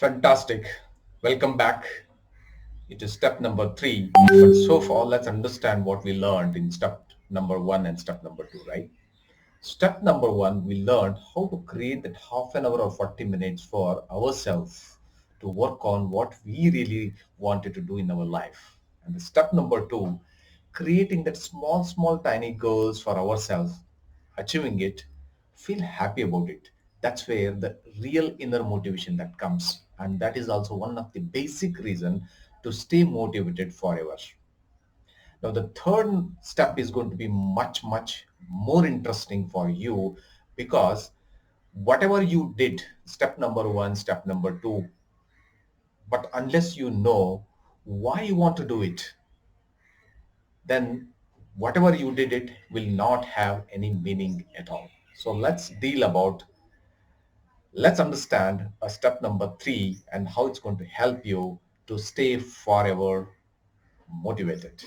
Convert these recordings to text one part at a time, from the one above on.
Fantastic. Welcome back. It is step number three. But so far, let's understand what we learned in step number one and step number two, right? Step number one, we learned how to create that half an hour or 40 minutes for ourselves to work on what we really wanted to do in our life. And the step number two, creating that small, tiny goals for ourselves, achieving it, feel happy about it. That's where the real inner motivation that comes. And that is also one of the basic reason to stay motivated forever. Now, the third step is going to be much more interesting for you because whatever you did, step number one, step number two, but unless you know why you want to do it, then whatever you did it will not have any meaning at all. So let's understand step number three and how it's going to help you to stay forever motivated.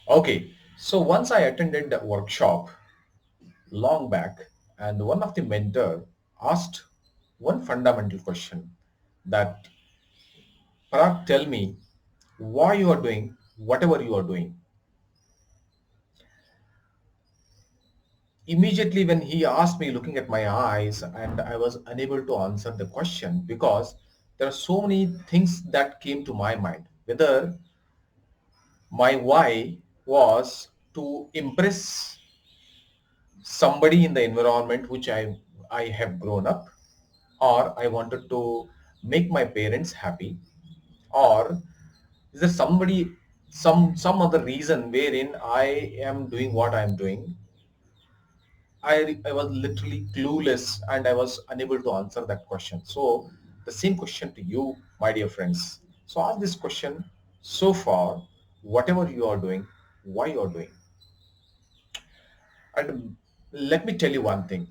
Okay, so once I attended the workshop long back, and one of the mentor asked one fundamental question that, Parag, tell me why you are doing whatever you are doing. Immediately when he asked me, looking at my eyes, and I was unable to answer the question because there are so many things that came to my mind. Whether my why was to impress somebody in the environment which I have grown up, or I wanted to make my parents happy, or is there some other reason wherein I am doing what I am doing. I was literally clueless and I was unable to answer that question. So the same question to you, my dear friends. So ask this question so far, whatever you are doing, why you are doing. And let me tell you one thing.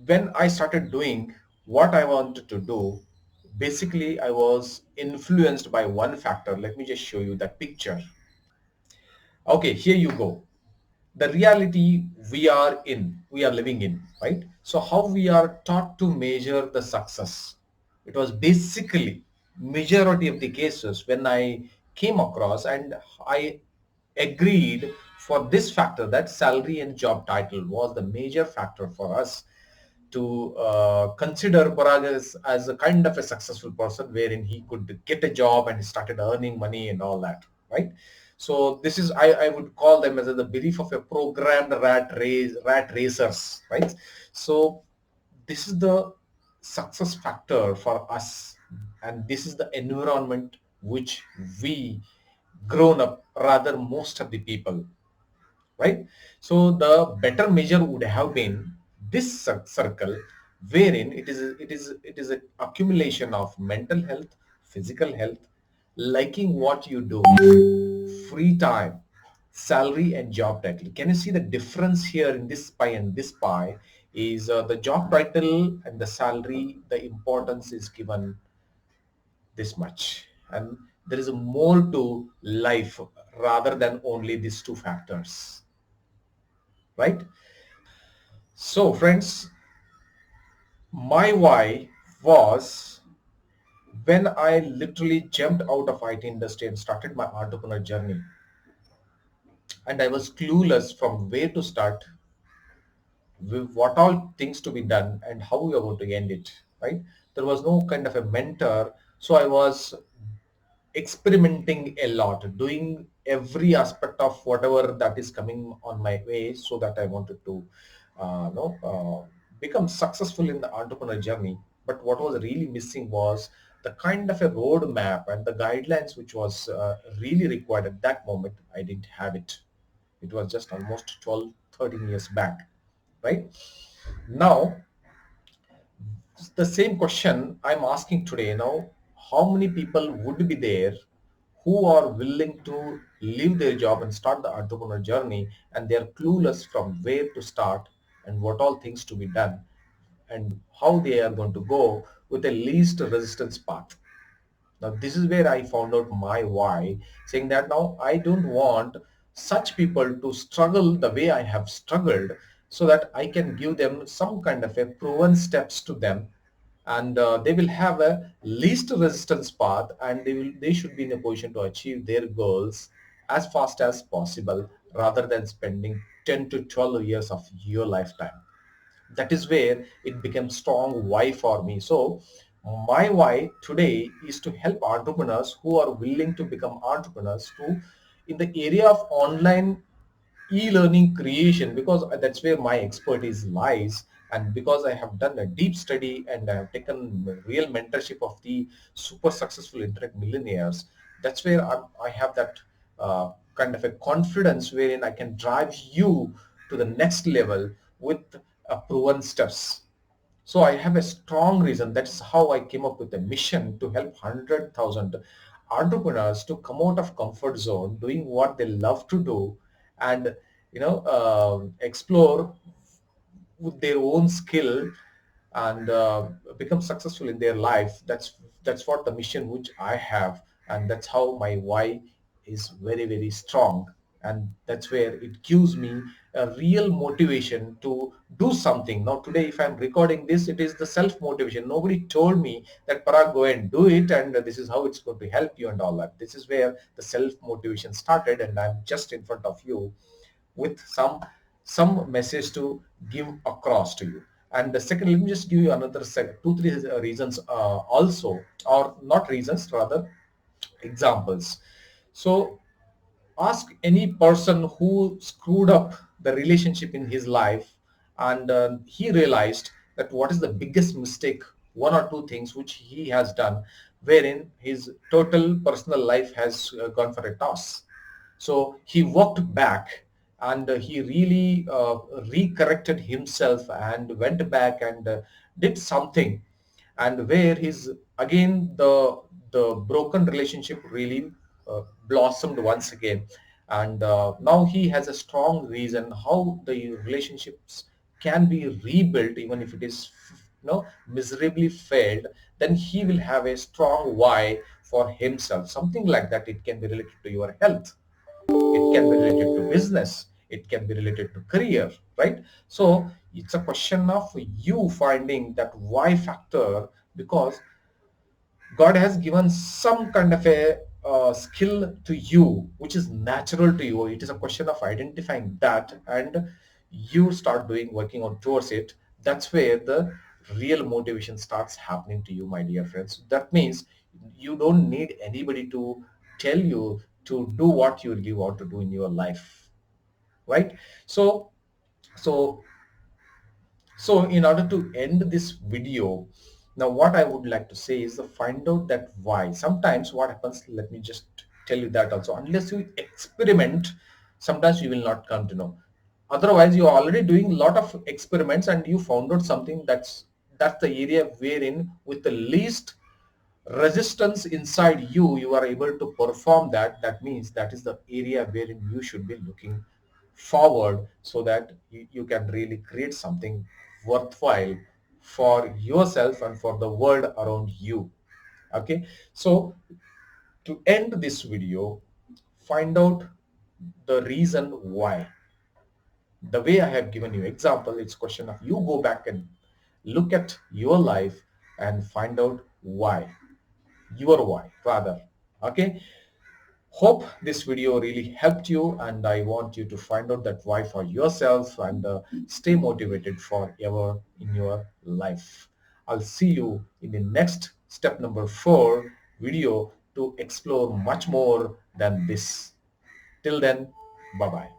When I started doing what I wanted to do, basically I was influenced by one factor. Let me just show you that picture. Okay, here you go. The reality we are living in, right? So how we are taught to measure the success. It was basically majority of the cases when I came across and I agreed for this factor that salary and job title was the major factor for us to consider Parag as a kind of a successful person wherein he could get a job and started earning money and all that, right? So this is, I would call them as the belief of a programmed rat racers, right? So this is the success factor for us, and this is the environment which we grown up, rather most of the people, right? So the better measure would have been this circle, wherein it is an accumulation of mental health, physical health, liking what you do, free time, salary, and job title. Can you see the difference here in this pie and this pie? Is the job title and the salary, the importance is given this much, and there is more to life rather than only these two factors, right? So friends, my why was when I literally jumped out of IT industry and started my entrepreneur journey, and I was clueless from where to start, with what all things to be done, and how we are going to end it, right? There was no kind of a mentor, so I was experimenting a lot, doing every aspect of whatever that is coming on my way, so that I wanted to become successful in the entrepreneur journey. But what was really missing was the kind of a roadmap and the guidelines which was really required at that moment. I didn't have it. It was just almost 12, 13 years back, right? Now, the same question I'm asking today now, how many people would be there who are willing to leave their job and start the entrepreneur journey, and they're clueless from where to start and what all things to be done and how they are going to go with the least resistance path. Now, this is where I found out my why, saying that now I don't want such people to struggle the way I have struggled, so that I can give them some kind of a proven steps to them, and they will have a least resistance path, and they should be in a position to achieve their goals as fast as possible, rather than spending 10 to 12 years of your lifetime. That is where it became strong why for me. So my why today is to help entrepreneurs who are willing to become entrepreneurs to in the area of online e-learning creation, because that's where my expertise lies, and because I have done a deep study and I have taken real mentorship of the super successful internet millionaires. That's where I have that kind of a confidence wherein I can drive you to the next level with proven steps. So I have a strong reason. That's how I came up with a mission to help 100,000 entrepreneurs to come out of comfort zone, doing what they love to do, and explore with their own skill, and become successful in their life. That's what the mission which I have, and that's how my why is very very strong, and that's where it gives me a real motivation to do something. Now today, if I'm recording this, it is the self motivation. Nobody told me that Parag, go and do it, and this is how it's going to help you and all that. This is where the self motivation started, and I'm just in front of you with some message to give across to you. And the second, let me just give you another two three reasons, also, or not reasons, rather examples. So ask any person who screwed up the relationship in his life, and he realized that what is the biggest mistake, one or two things which he has done, wherein his total personal life has gone for a toss. So he walked back, and he really recorrected himself and went back and did something, and where his again the broken relationship really blossomed once again, and now he has a strong reason how the relationships can be rebuilt, even if it is miserably failed. Then he will have a strong why for himself, something like that. It can be related to your health, it can be related to business, it can be related to career, right? So it's a question of you finding that why factor, because God has given some kind of a skill to you which is natural to you. It is a question of identifying that, and you start doing working on towards it. That's where the real motivation starts happening to you, my dear friends. That means you don't need anybody to tell you to do what you really want to do in your life, right? So so so in order to end this video, now what I would like to say is to find out that why. Sometimes what happens, let me just tell you that also, unless you experiment, sometimes you will not come to know. Otherwise, you are already doing a lot of experiments and you found out something, that's the area wherein with the least resistance inside you, you are able to perform that. That means that is the area wherein you should be looking forward, so that you can really create something worthwhile for yourself and for the world around you. Okay, so to end this video, find out the reason why. The way I have given you example, it's question of you go back and look at your life and find out why, your why rather. Okay, hope this video really helped you, and I want you to find out that why for yourself, and stay motivated forever in your life. I'll see you in the next step number 4 video to explore much more than this. Till then, bye bye.